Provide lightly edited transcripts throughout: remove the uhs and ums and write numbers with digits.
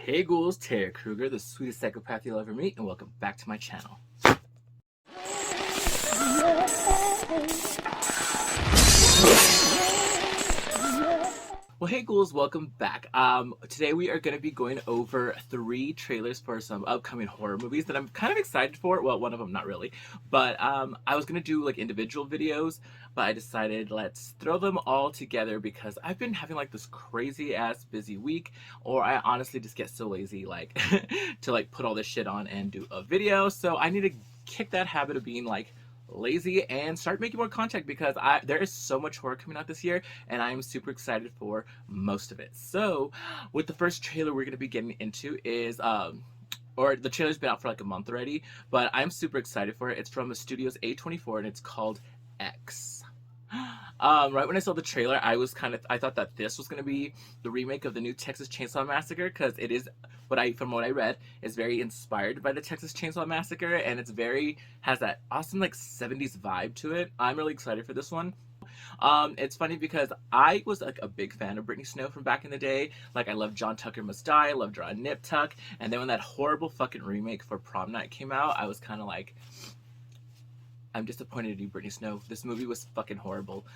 Hey ghouls, Krueger, the sweetest psychopath you'll ever meet, and welcome back to my channel. Well, hey ghouls, welcome back. Today we are going to be going over 3 trailers for some upcoming horror movies that I'm kind of excited for. Well, one of them not really, but I was going to do like individual videos, but I decided let's throw them all together because I've been having like this crazy ass busy week, or I honestly just get so lazy like to like put all this shit on and do a video. So I need to kick that habit of being like lazy and start making more content because there is so much horror coming out this year and I'm super excited for most of it. So with the first trailer we're going to be getting into is or the trailer's been out for like a month already, but I'm super excited for it. It's from the studios A24 and it's called X. Right when I saw the trailer, I thought that this was going to be the remake of the new Texas Chainsaw Massacre, because it is from what I read, is very inspired by the Texas Chainsaw Massacre, and has that awesome like 70s vibe to it. I'm really excited for this one. It's funny because I was like a big fan of Brittany Snow from back in the day. Like I loved John Tucker Must Die, I loved Draw Nip Tuck, and then when that horrible fucking remake for Prom Night came out, I was kind of like, I'm disappointed in you, Brittany Snow. This movie was fucking horrible.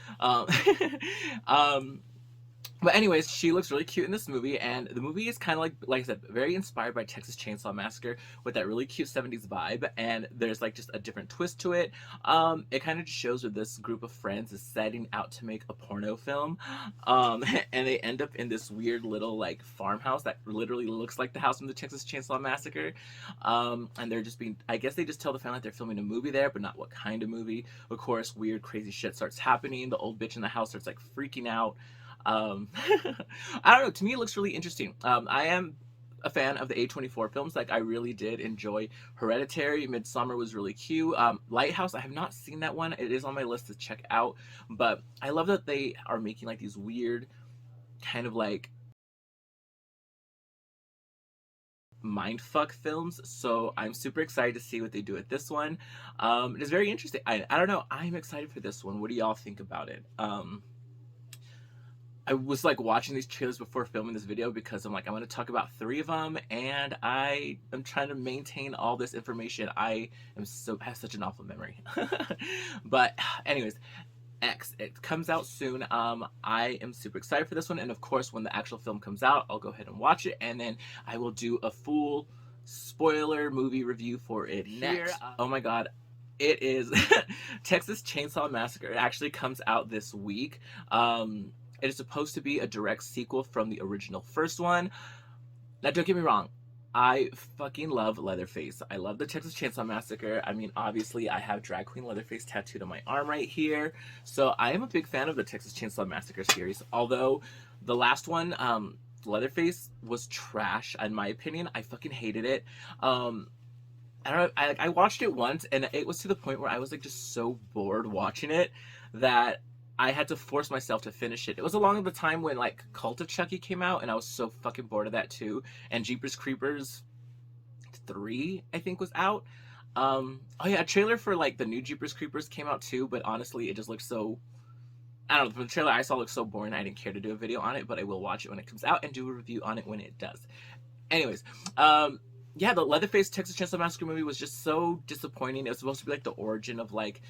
But anyways, she looks really cute in this movie, and the movie is kind of like I said, very inspired by Texas Chainsaw Massacre with that really cute 70s vibe, and there's like just a different twist to it. It kind of just shows where this group of friends is setting out to make a porno film, and they end up in this weird little like farmhouse that literally looks like the house from the Texas Chainsaw Massacre, and they're just I guess they just tell the family that they're filming a movie there, but not what kind of movie. Of course, weird crazy shit starts happening. The old bitch in the house starts like freaking out. I don't know, to me it looks really interesting. I am a fan of the A24 films. Like I really did enjoy Hereditary. Midsommar was really cute. Lighthouse, I have not seen that one. It is on my list to check out, but I love that they are making like these weird kind of like mindfuck films, so I'm super excited to see what they do with this one. It is very interesting. I don't know, I'm excited for this one. What do y'all think about it? I was like watching these trailers before filming this video because I'm like, I'm going to talk about 3 of them, and I am trying to maintain all this information. I have such an awful memory. But anyways, X, it comes out soon. I am super excited for this one, and of course when the actual film comes out, I'll go ahead and watch it, and then I will do a full spoiler movie review for it next. Oh my god, it is Texas Chainsaw Massacre. It actually comes out this week. It is supposed to be a direct sequel from the original first one. Now, don't get me wrong. I fucking love Leatherface. I love the Texas Chainsaw Massacre. I mean, obviously, I have Drag Queen Leatherface tattooed on my arm right here. So I am a big fan of the Texas Chainsaw Massacre series. Although the last one, Leatherface, was trash, in my opinion. I fucking hated it. I watched it once, and it was to the point where I was like just so bored watching it that I had to force myself to finish it. It was along the time when like Cult of Chucky came out, and I was so fucking bored of that too. And Jeepers Creepers 3, I think, was out. Oh yeah, a trailer for like the new Jeepers Creepers came out too, but honestly, it just looked so, I don't know, the trailer I saw looked so boring, I didn't care to do a video on it, but I will watch it when it comes out and do a review on it when it does. Anyways, yeah, the Leatherface Texas Chainsaw Massacre movie was just so disappointing. It was supposed to be like the origin of like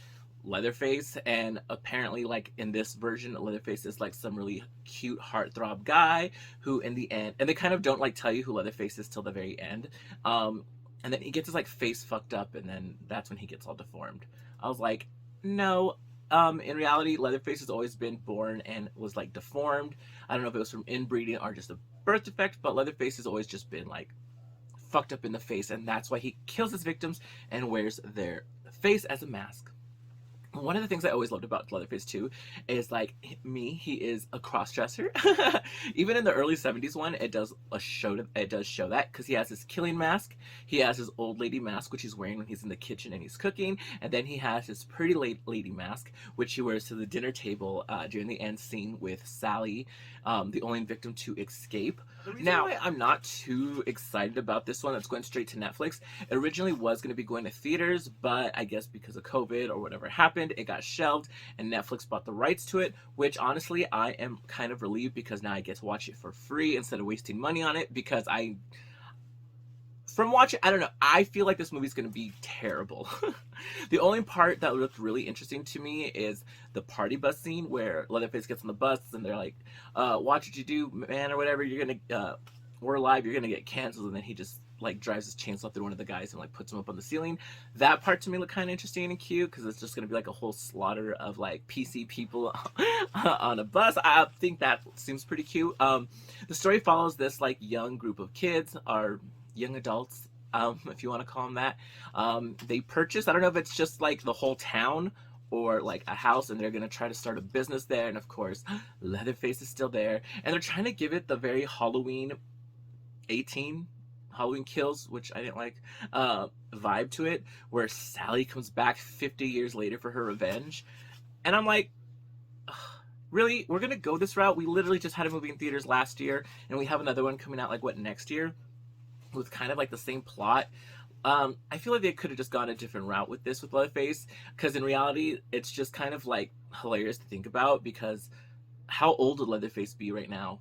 Leatherface, and apparently like in this version Leatherface is like some really cute heartthrob guy who in the end, and they kind of don't like tell you who Leatherface is till the very end, and then he gets his like face fucked up, and then that's when he gets all deformed. I was like, no, in reality Leatherface has always been born and was like deformed. I don't know if it was from inbreeding or just a birth defect, but Leatherface has always just been like fucked up in the face, and that's why he kills his victims and wears their face as a mask. One of the things I always loved about Leatherface too is like he is a cross-dresser. Even in the early 70s one, it does show that, because he has his killing mask, he has his old lady mask which he's wearing when he's in the kitchen and he's cooking, and then he has his pretty lady mask which he wears to the dinner table during the end scene with Sally, the only victim to escape. Now, why I'm not too excited about this one that's going straight to Netflix, it originally was going to be going to theaters, but I guess because of COVID or whatever happened, it got shelved, and Netflix bought the rights to it, which honestly I am kind of relieved, because now I get to watch it for free instead of wasting money on it, because I from watching, I don't know. I feel like this movie's gonna be terrible. The only part that looked really interesting to me is the party bus scene where Leatherface gets on the bus and they're like, "Watch what you do, man," or whatever. You're gonna, we're alive. You're gonna get canceled, and then he just like drives his chainsaw through one of the guys and like puts him up on the ceiling. That part to me looked kind of interesting and cute because it's just gonna be like a whole slaughter of like PC people on a bus. I think that seems pretty cute. The story follows this like young group of kids, or young adults, if you want to call them that. They purchase, I don't know if it's just like the whole town or like a house, and they're going to try to start a business there. And of course, Leatherface is still there. And they're trying to give it the very Halloween 18, Halloween Kills, which I didn't like, vibe to it, where Sally comes back 50 years later for her revenge. And I'm like, really? We're going to go this route? We literally just had a movie in theaters last year, and we have another one coming out like, what, next year? With kind of like the same plot. I feel like they could have just gone a different route with this with Leatherface, because in reality, it's just kind of like hilarious to think about, because how old would Leatherface be right now?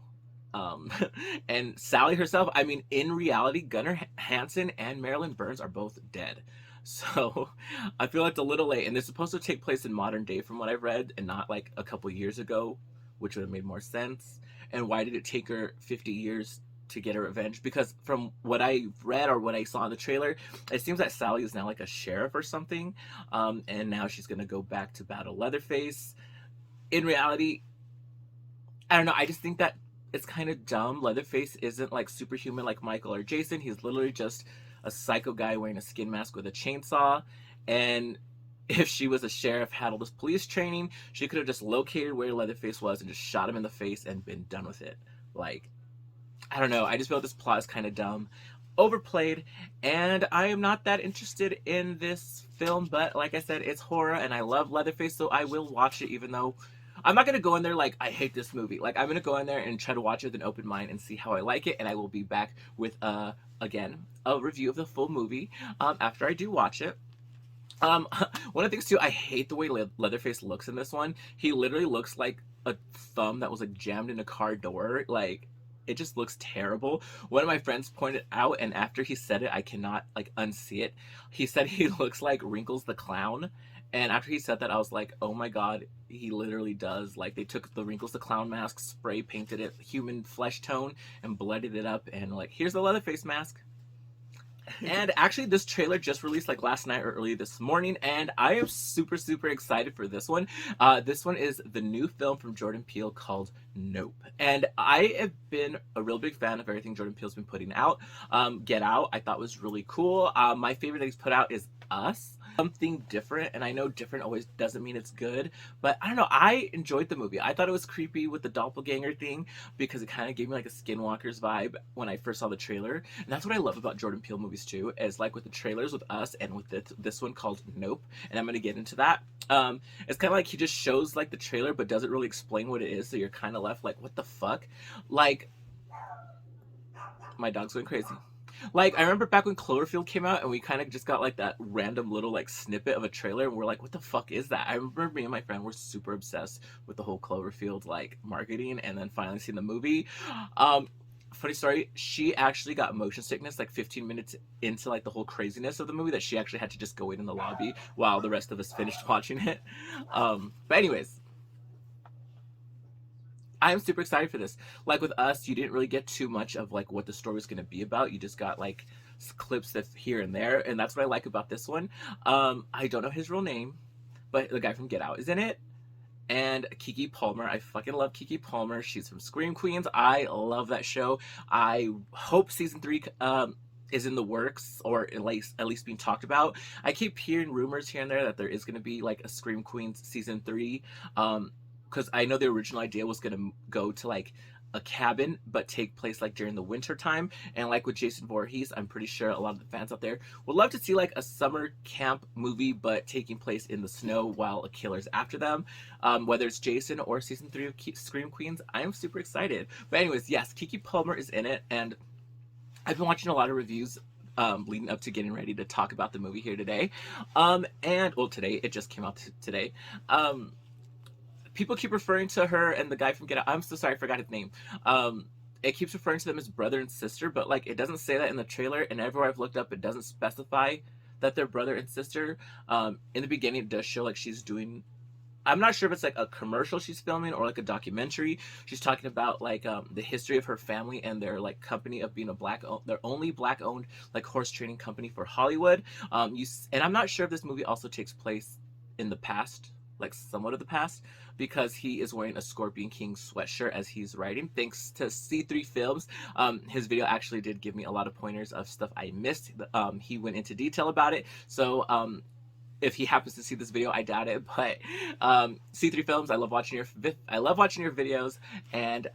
And Sally herself, I mean, in reality, Gunnar Hansen and Marilyn Burns are both dead. So I feel like it's a little late, and they're supposed to take place in modern day from what I've read, and not like a couple years ago, which would have made more sense. And why did it take her 50 years to get her revenge? Because from what I read or what I saw in the trailer, it seems that Sally is now like a sheriff or something, and now she's gonna go back to battle Leatherface. In reality, I don't know. I just think that it's kind of dumb. Leatherface isn't like superhuman like Michael or Jason. He's literally just a psycho guy wearing a skin mask with a chainsaw. And if she was a sheriff, had all this police training, she could have just located where Leatherface was and just shot him in the face and been done with it. Like, I don't know. I just feel like this plot is kind of dumb, overplayed, and I am not that interested in this film. But like I said, it's horror, and I love Leatherface, so I will watch it, even though I'm not going to go in there like, I hate this movie. Like, I'm going to go in there and try to watch it with an open mind and see how I like it, and I will be back with, again, a review of the full movie after I do watch it. One of the things, too, I hate the way Leatherface looks in this one. He literally looks like a thumb that was, like, jammed in a car door. Like, it just looks terrible. One of my friends pointed out, and after he said it, I cannot, like, unsee it. He said he looks like Wrinkles the Clown. And after he said that, I was like, oh my god, he literally does. Like, they took the Wrinkles the Clown mask, spray painted it human flesh tone, and blended it up, and like, here's the Leatherface mask. And actually, this trailer just released like last night or early this morning, and I am super, super excited for this one. This one is the new film from Jordan Peele called Nope. And I have been a real big fan of everything Jordan Peele's been putting out. Get Out, I thought was really cool. My favorite that he's put out is Us. Something different, and I know different always doesn't mean it's good, but I don't know, I enjoyed the movie. I thought it was creepy with the doppelganger thing, because it kind of gave me like a Skinwalkers vibe when I first saw the trailer. And that's what I love about Jordan Peele movies too, is like with the trailers with Us and with this one called Nope, and I'm going to get into that. It's kind of like he just shows like the trailer but doesn't really explain what it is, so you're kind of left like, what the fuck? Like, my dog's going crazy. Like, I remember back when Cloverfield came out, and we kind of just got like that random little like snippet of a trailer, and we're like, what the fuck is that? I remember me and my friend were super obsessed with the whole Cloverfield like marketing, and then finally seeing the movie. Funny story, she actually got motion sickness like 15 minutes into like the whole craziness of the movie, that she actually had to just go wait in the lobby while the rest of us finished watching it. But anyways, I'm super excited for this. Like with Us, you didn't really get too much of like what the story was going to be about. You just got like clips that here and there, and that's what I like about this one. I don't know his real name, but the guy from Get Out is in it. And Keke Palmer, I fucking love Keke Palmer. She's from Scream Queens. I love that show. I hope season 3 is in the works, or at least being talked about. I keep hearing rumors here and there that there is going to be like a Scream Queens season 3. Because I know the original idea was going to go to like a cabin but take place like during the winter time, and like with Jason Voorhees, I'm pretty sure a lot of the fans out there would love to see like a summer camp movie but taking place in the snow while a killer's after them. Whether it's Jason or season 3 of Scream Queens, I am super excited. But anyways, yes, Keke Palmer is in it, and I've been watching a lot of reviews leading up to getting ready to talk about the movie here today. And well, today, it just came out today. People keep referring to her and the guy from Get Out. I'm so sorry, I forgot his name. it keeps referring to them as brother and sister, but like it doesn't say that in the trailer, and everywhere I've looked up, it doesn't specify that they're brother and sister. In the beginning, it does show like she's doing. I'm not sure if it's like a commercial she's filming or like a documentary. She's talking about like the history of her family and their like company of being their only black owned like horse training company for Hollywood. And I'm not sure if this movie also takes place in the past, like somewhat of the past, because he is wearing a Scorpion King sweatshirt as he's riding. Thanks to C3 Films, his video actually did give me a lot of pointers of stuff I missed. He went into detail about it, so if he happens to see this video, I doubt it. But C3 Films, I love watching your videos, and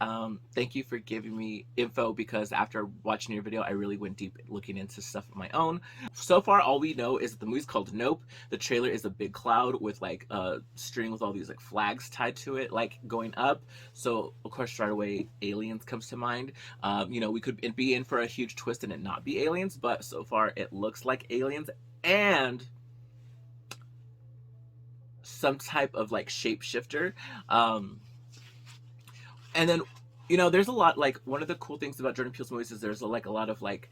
thank you for giving me info, because after watching your video, I really went deep looking into stuff of my own. So far, all we know is that the movie's called Nope. The trailer is a big cloud with like a string with all these like flags tied to it, like going up. So of course, right away, aliens comes to mind. You know, we could be in for a huge twist and it not be aliens, but so far it looks like aliens and some type of like shapeshifter. And then, you know, there's a lot, like one of the cool things about Jordan Peele's movies is there's like a lot of like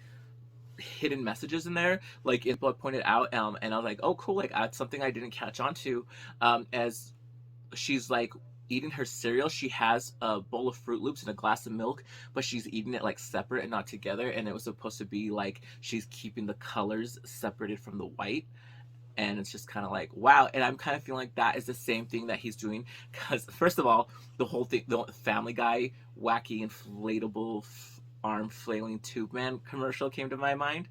hidden messages in there, like info pointed out, and I was like, oh cool, like that's something I didn't catch on to. As she's like eating her cereal, she has a bowl of Fruit Loops and a glass of milk, but she's eating it like separate and not together, and it was supposed to be like she's keeping the colors separated from the white. And it's just kind of like, wow. And I'm kind of feeling like that is the same thing that he's doing, because first of all, the whole thing, the Family Guy wacky inflatable arm flailing tube man commercial came to my mind.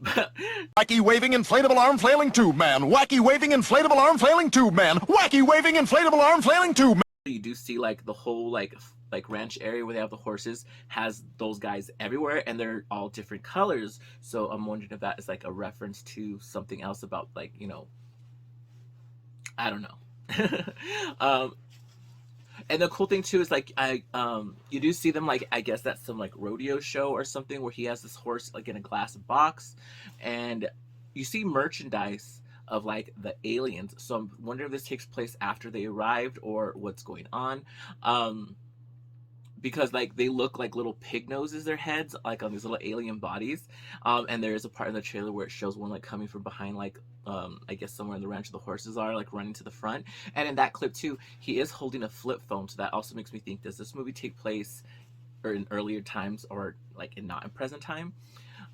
Wacky waving inflatable arm flailing tube man. Wacky waving inflatable arm flailing tube man. Wacky waving inflatable arm flailing tube man. You do see like the whole like ranch area where they have the horses has those guys everywhere, and they're all different colors. So I'm wondering if that is like a reference to something else about, like, you know, I don't know. And the cool thing too is like you do see them, like I guess that's some like rodeo show or something where he has this horse like in a glass box, and you see merchandise of like the aliens. So I'm wondering if this takes place after they arrived or what's going on. Because like they look like little pig noses, their heads, like on these little alien bodies. And there is a part in the trailer where it shows one like coming from behind, like I guess somewhere in the ranch the horses are, like running to the front. And in that clip too, he is holding a flip phone. So that also makes me think, does this movie take place or in earlier times or like not in present time?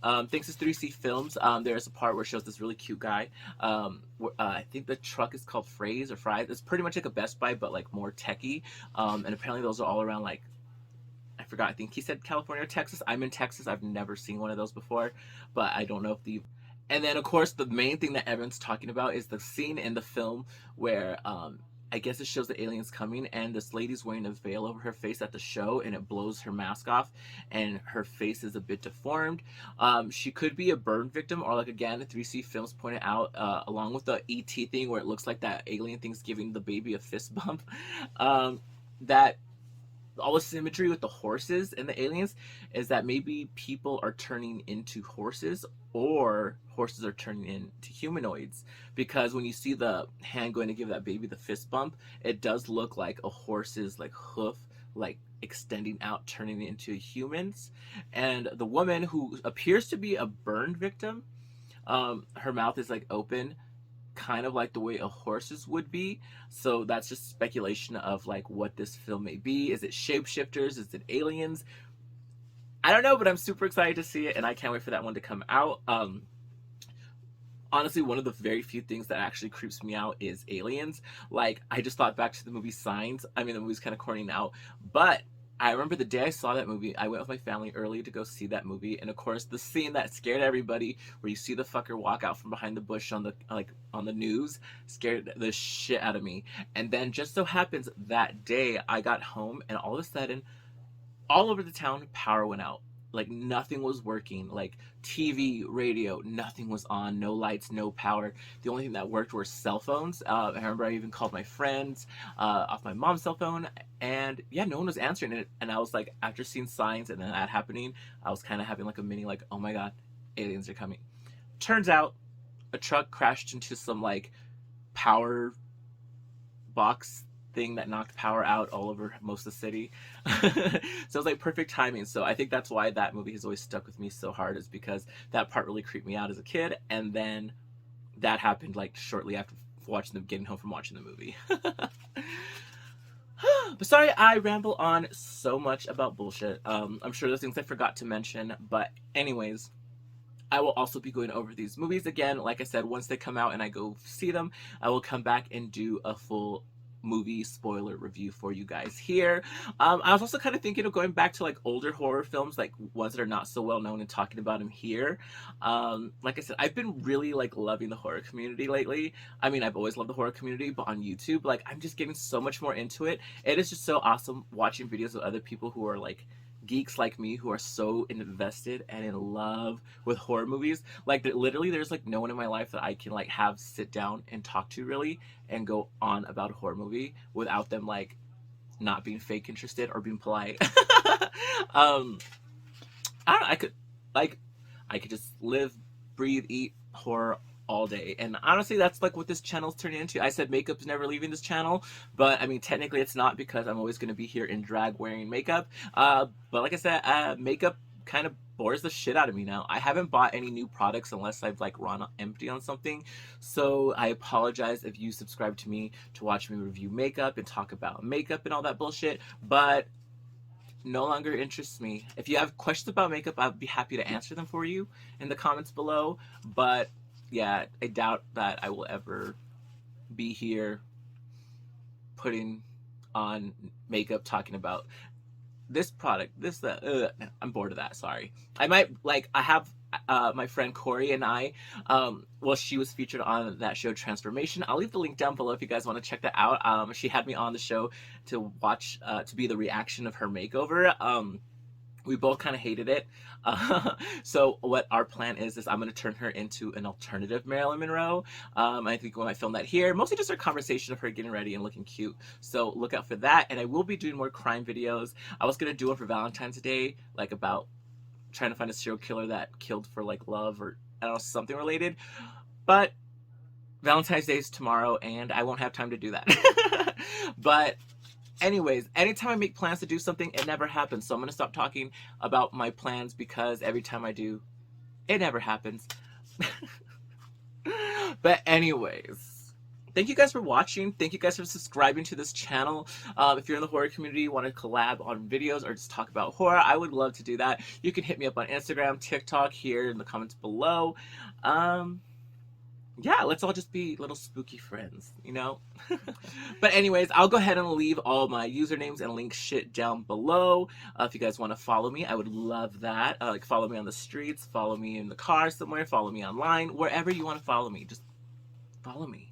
Thanks to 3C Films, there's a part where it shows this really cute guy. I think the truck is called Fry's or Fry's. It's pretty much like a Best Buy, but like more techie. And apparently those are all around, like, I forgot, I think he said California or Texas. I'm in Texas. I've never seen one of those before, but I don't know if the... And then, of course, the main thing that everyone's talking about is the scene in the film where I guess it shows the aliens coming, and this lady's wearing a veil over her face at the show, and it blows her mask off, and her face is a bit deformed. She could be a burn victim, or like, again, 3C Films pointed out, along with the ET thing where it looks like that alien thing's giving the baby a fist bump, that all the symmetry with the horses and the aliens is that maybe people are turning into horses or horses are turning into humanoids, because when you see the hand going to give that baby the fist bump, it does look like a horse's like hoof like extending out, turning into humans. And the woman, who appears to be a burn victim, her mouth is like open, kind of like the way a horse's would be. So that's just speculation of like what this film may be. Is it shapeshifters? Is it aliens? I don't know, but I'm super excited to see it, and I can't wait for that one to come out. Honestly, one of the very few things that actually creeps me out is aliens. Like, I just thought back to the movie Signs. I mean, the movie's kind of corny now, but I remember the day I saw that movie, I went with my family early to go see that movie, and of course the scene that scared everybody, where you see the fucker walk out from behind the bush on the news, scared the shit out of me. And then just so happens that day I got home, and all of a sudden, all over the town, power went out. Like, nothing was working. Like, TV, radio, nothing was on. No lights, no power. The only thing that worked were cell phones. I remember I even called my friends off my mom's cell phone, and yeah, no one was answering it. And I was like, after seeing Signs and then that happening, I was kind of having like a mini like, oh my god, aliens are coming. Turns out a truck crashed into some like power box thing that knocked power out all over most of the city. So it was like perfect timing. So I think that's why that movie has always stuck with me so hard, is because that part really creeped me out as a kid, and then that happened like shortly after getting home from watching the movie. But sorry, I ramble on so much about bullshit. I'm sure there's things I forgot to mention, but anyways, I will also be going over these movies again. Like I said, once they come out and I go see them, I will come back and do a full movie spoiler review for you guys here. I was also kind of thinking of going back to like older horror films, like ones that are not so well known, and talking about them here. Like I said, I've been really like loving the horror community lately. I mean, I've always loved the horror community, but on YouTube, like I'm just getting so much more into it. It is just so awesome watching videos of other people who are like geeks like me, who are so invested and in love with horror movies. Like literally there's like no one in my life that I can like have sit down and talk to really and go on about a horror movie without them like not being fake interested or being polite. I don't know, I could just live, breathe, eat horror all day. And honestly, that's like what this channel's turning into. I said makeup's never leaving this channel, but I mean technically it's not, because I'm always going to be here in drag wearing makeup. But like I said, makeup kind of bores the shit out of me now. I haven't bought any new products unless I've like run empty on something. So I apologize if you subscribe to me to watch me review makeup and talk about makeup and all that bullshit, but no longer interests me. If you have questions about makeup, I'd be happy to answer them for you in the comments below. But yeah, I doubt that I will ever be here putting on makeup talking about this product, this, that. I'm bored of that, sorry. I might, like, I have my friend Corey and I, well, she was featured on that show Transformation. I'll leave the link down below if you guys want to check that out. She had me on the show to watch, to be the reaction of her makeover. We both kind of hated it. So what our plan is I'm going to turn her into an alternative Marilyn Monroe. I think when I film that here, mostly just our conversation of her getting ready and looking cute. So look out for that. And I will be doing more crime videos. I was going to do one for Valentine's Day, like about trying to find a serial killer that killed for like love or I don't know, something related. But Valentine's Day is tomorrow and I won't have time to do that. But anyways, anytime I make plans to do something, it never happens. So I'm going to stop talking about my plans, because every time I do, it never happens. But anyways, thank you guys for watching. Thank you guys for subscribing to this channel. If you're in the horror community, want to collab on videos or just talk about horror, I would love to do that. You can hit me up on Instagram, TikTok, here in the comments below. Yeah, let's all just be little spooky friends, you know? But anyways, I'll go ahead and leave all my usernames and link shit down below. If you guys want to follow me, I would love that. Like, follow me on the streets, follow me in the car somewhere, follow me online, wherever you want to follow me. Just follow me.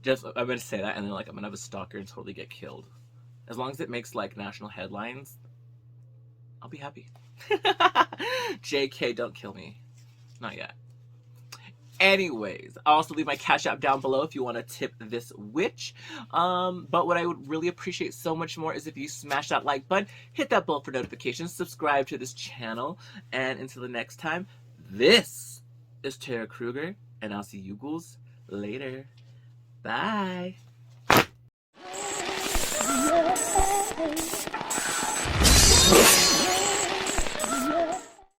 Just, I'm going to say that, and then, like, I'm going to have a stalker and totally get killed. As long as it makes, like, national headlines, I'll be happy. JK, don't kill me. Not yet. Anyways, I'll also leave my cash app down below if you want to tip this witch. But what I would really appreciate so much more is if you smash that like button, hit that bell for notifications, subscribe to this channel, and until the next time, this is Terror Krueger, and I'll see you ghouls later. Bye.